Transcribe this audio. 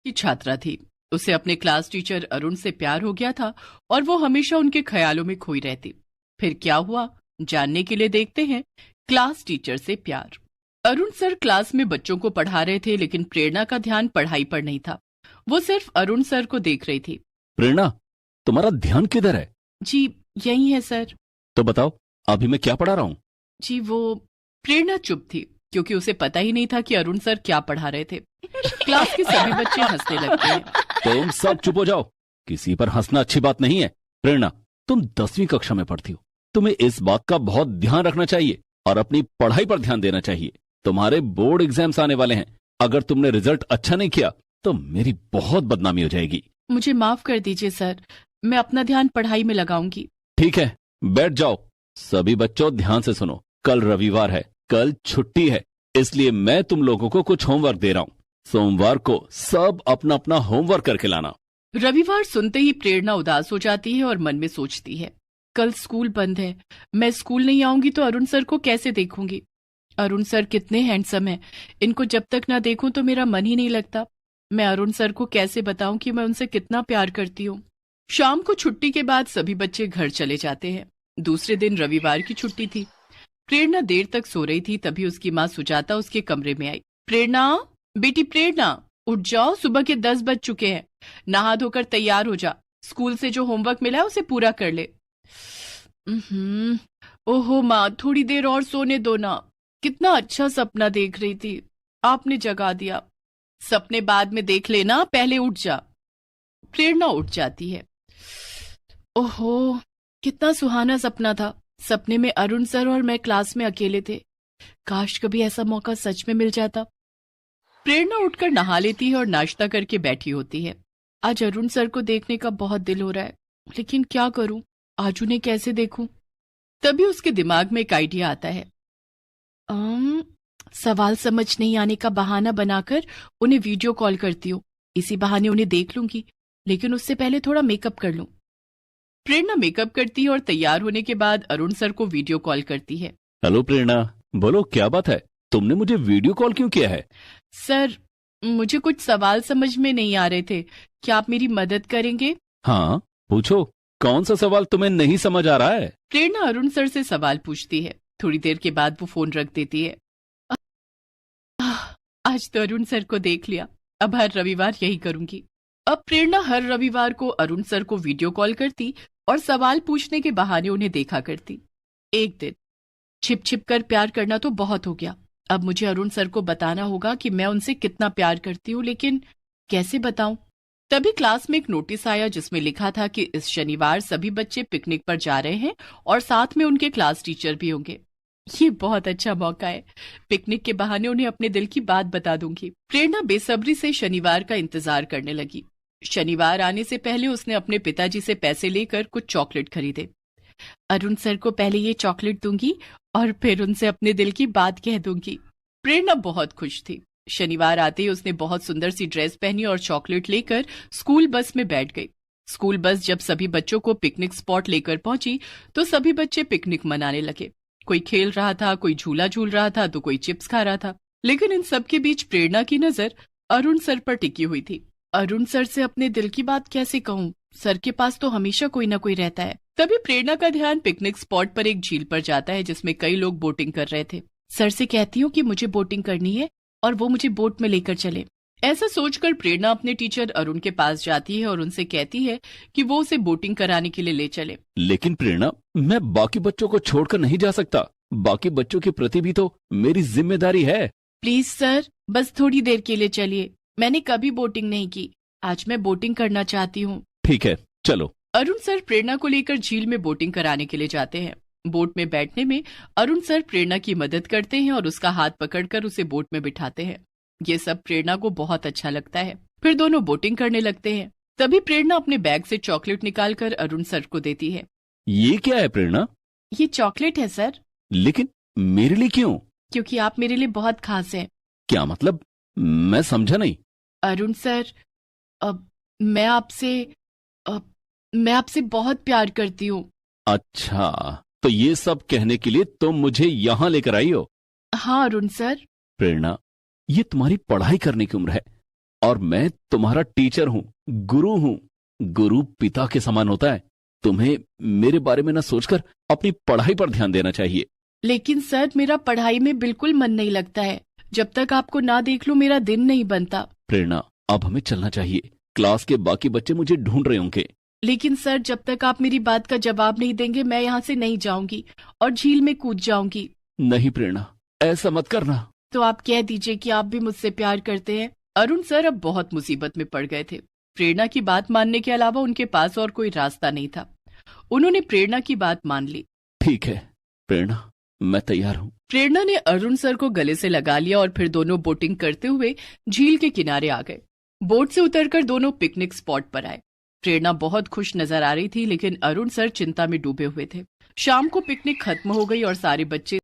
की छात्रा थी। उसे अपने क्लास टीचर अरुण से प्यार हो गया था और वो हमेशा उनके ख्यालों में खोई रहती। फिर क्या हुआ, जानने के लिए देखते हैं क्लास टीचर से प्यार। अरुण सर क्लास में बच्चों को पढ़ा रहे थे, लेकिन प्रेरणा का ध्यान पढ़ाई पर नहीं था। वो सिर्फ अरुण सर को देख रही थी। प्रेरणा, तुम्हारा ध्यान किधर है? जी यही है सर। तो बताओ, अभी मैं क्या पढ़ा रहा हूँ? जी वो प्रेरणा चुप थी, क्योंकि उसे पता ही नहीं था कि अरुण सर क्या पढ़ा रहे थे। क्लास के सभी बच्चे हंसने लगते हैं। तुम सब चुप हो जाओ, किसी पर हंसना अच्छी बात नहीं है। प्रेरणा, तुम 10वीं कक्षा में पढ़ती हो, तुम्हें इस बात का बहुत ध्यान रखना चाहिए और अपनी पढ़ाई पर ध्यान देना चाहिए। तुम्हारे बोर्ड एग्जाम्स आने वाले हैं, अगर तुमने रिजल्ट अच्छा नहीं किया तो मेरी बहुत बदनामी हो जाएगी। मुझे माफ कर दीजिए सर, मैं अपना ध्यान पढ़ाई में लगाऊंगी। ठीक है, बैठ जाओ। सभी बच्चों ध्यान से सुनो, कल रविवार है, कल छुट्टी है, इसलिए मैं तुम लोगों को कुछ होमवर्क दे रहा हूँ। सोमवार को सब अपना अपना होमवर्क करके लाना। रविवार सुनते ही प्रेरणा उदास हो जाती है और मन में सोचती है, कल स्कूल बंद है, मैं स्कूल नहीं आऊंगी तो अरुण सर को कैसे देखूंगी। अरुण सर कितने हैंडसम हैं, इनको जब तक ना देखूं तो मेरा मन ही नहीं लगता। मैं अरुण सर को कैसे बताऊं कि मैं उनसे कितना प्यार करती हूँ। शाम को छुट्टी के बाद सभी बच्चे घर चले जाते हैं। दूसरे दिन रविवार की छुट्टी थी। प्रेरणा देर तक सो रही थी, तभी उसकी माँ सुजाता उसके कमरे में आई। प्रेरणा, बेटी प्रेरणा, उठ जाओ, सुबह के 10 बज चुके हैं। नहा धोकर तैयार हो जा, स्कूल से जो होमवर्क मिला है उसे पूरा कर ले। ओहो माँ, थोड़ी देर और सोने दो ना, कितना अच्छा सपना देख रही थी, आपने जगा दिया। सपने बाद में देख लेना, पहले उठ जा। प्रेरणा उठ जाती है। ओहो, कितना सुहाना सपना था। सपने में अरुण सर और मैं क्लास में अकेले थे। काश कभी ऐसा मौका सच में मिल जाता। प्रेरणा उठकर नहा लेती है और नाश्ता करके बैठी होती है। आज अरुण सर को देखने का बहुत दिल हो रहा है, लेकिन क्या करूं, आज उन्हें कैसे देखूं। तभी उसके दिमाग में एक आइडिया आता है। सवाल समझ नहीं आने का बहाना बनाकर उन्हें वीडियो कॉल करती हूँ, इसी बहाने उन्हें देख लूंगी, लेकिन उससे पहले थोड़ा मेकअप कर लूं। प्रेरणा मेकअप करती है और तैयार होने के बाद अरुण सर को वीडियो कॉल करती है। हेलो प्रेरणा, बोलो क्या बात है, तुमने मुझे वीडियो कॉल क्यों किया है? सर, मुझे कुछ सवाल समझ में नहीं आ रहे थे, क्या आप मेरी मदद करेंगे? हाँ पूछो, कौन सा सवाल तुम्हें नहीं समझ आ रहा है? प्रेरणा अरुण सर से सवाल पूछती है। थोड़ी देर के बाद वो फोन रख देती है। आज तो अरुण सर को देख लिया, अब हर रविवार यही करूंगी। अब प्रेरणा हर रविवार को अरुण सर को वीडियो कॉल करती और सवाल पूछने के बहाने उन्हें देखा करती। एक दिन, छिप छिप कर प्यार करना तो बहुत हो गया, अब मुझे अरुण सर को बताना होगा कि मैं उनसे कितना प्यार करती हूँ, लेकिन कैसे बताऊं। तभी क्लास में एक नोटिस आया जिसमें लिखा था कि इस शनिवार सभी बच्चे पिकनिक पर जा रहे हैं और साथ में उनके क्लास टीचर भी होंगे। ये बहुत अच्छा मौका है, पिकनिक के बहाने उन्हें अपने दिल की बात बता दूंगी। प्रेरणा बेसब्री से शनिवार का इंतजार करने लगी। शनिवार आने से पहले उसने अपने पिताजी से पैसे लेकर कुछ चॉकलेट खरीदे। अरुण सर को पहले ये चॉकलेट दूंगी और फिर उनसे अपने दिल की बात कह दूंगी। प्रेरणा बहुत खुश थी। शनिवार आते ही उसने बहुत सुंदर सी ड्रेस पहनी और चॉकलेट लेकर स्कूल बस में बैठ गई। स्कूल बस जब सभी बच्चों को पिकनिक स्पॉट लेकर पहुंची तो सभी बच्चे पिकनिक मनाने लगे। कोई खेल रहा था, कोई झूला झूल रहा था, तो कोई चिप्स खा रहा था, लेकिन इन सब के बीच प्रेरणा की नजर अरुण सर पर टिकी हुई थी। अरुण सर से अपने दिल की बात कैसे कहूँ, सर के पास तो हमेशा कोई ना कोई रहता है। तभी प्रेरणा का ध्यान पिकनिक स्पॉट पर एक झील पर जाता है जिसमें कई लोग बोटिंग कर रहे थे। सर से कहती हूँ कि मुझे बोटिंग करनी है और वो मुझे बोट में लेकर चले। ऐसा सोचकर प्रेरणा अपने टीचर अरुण के पास जाती है और उनसे कहती है कि वो उसे बोटिंग कराने के लिए ले चले। लेकिन प्रेरणा, मैं बाकी बच्चों को छोड़कर नहीं जा सकता, बाकी बच्चों के प्रति भी तो मेरी जिम्मेदारी है। प्लीज सर, बस थोड़ी देर के लिए चलिए, मैंने कभी बोटिंग नहीं की, आज मैं बोटिंग करना चाहती हूँ। ठीक है, चलो। अरुण सर प्रेरणा को लेकर झील में बोटिंग कराने के लिए जाते हैं। बोट में बैठने में अरुण सर प्रेरणा की मदद करते हैं और उसका हाथ पकड़कर उसे बोट में बिठाते हैं। ये सब प्रेरणा को बहुत अच्छा लगता है। फिर दोनों बोटिंग करने लगते हैं। तभी प्रेरणा अपने बैग से चॉकलेट निकालकर अरुण सर को देती है। ये क्या है प्रेरणा? ये चॉकलेट है सर। लेकिन मेरे लिए क्यों? क्योंकि आप मेरे लिए बहुत खास हैं। क्या मतलब, मैं समझा नहीं। अरुण सर, अब मैं आपसे बहुत प्यार करती हूँ। अच्छा, तो ये सब कहने के लिए तुम मुझे यहाँ लेकर आई हो? हाँ अरुण सर। प्रेरणा, ये तुम्हारी पढ़ाई करने की उम्र है, और मैं तुम्हारा टीचर हूँ, गुरु हूँ। गुरु पिता के समान होता है। तुम्हें मेरे बारे में न सोचकर अपनी पढ़ाई पर ध्यान देना चाहिए। लेकिन सर, मेरा पढ़ाई में बिल्कुल मन नहीं लगता है। जब तक आपको ना देख लूं मेरा दिन नहीं बनता। प्रेरणा, अब हमें चलना चाहिए। क्लास के बाकी बच्चे मुझे ढूंढ रहे होंगे। लेकिन सर, जब तक आप मेरी बात का जवाब नहीं देंगे मैं यहाँ से नहीं जाऊंगी और झील में कूद जाऊंगी। नहीं प्रेरणा, ऐसा मत करना। तो आप कह दीजिए कि आप भी मुझसे प्यार करते हैं। अरुण सर अब बहुत मुसीबत में पड़ गए थे। प्रेरणा की बात मानने के अलावा उनके पास और कोई रास्ता नहीं था। उन्होंने प्रेरणा की बात मान ली। ठीक है प्रेरणा, मैं तैयार हूँ। प्रेरणा ने अरुण सर को गले से लगा लिया और फिर दोनों बोटिंग करते हुए झील के किनारे आ गए। बोट से उतरकर दोनों पिकनिक स्पॉट पर आए। प्रेरणा बहुत खुश नजर आ रही थी, लेकिन अरुण सर चिंता में डूबे हुए थे। शाम को पिकनिक खत्म हो गई और सारे बच्चे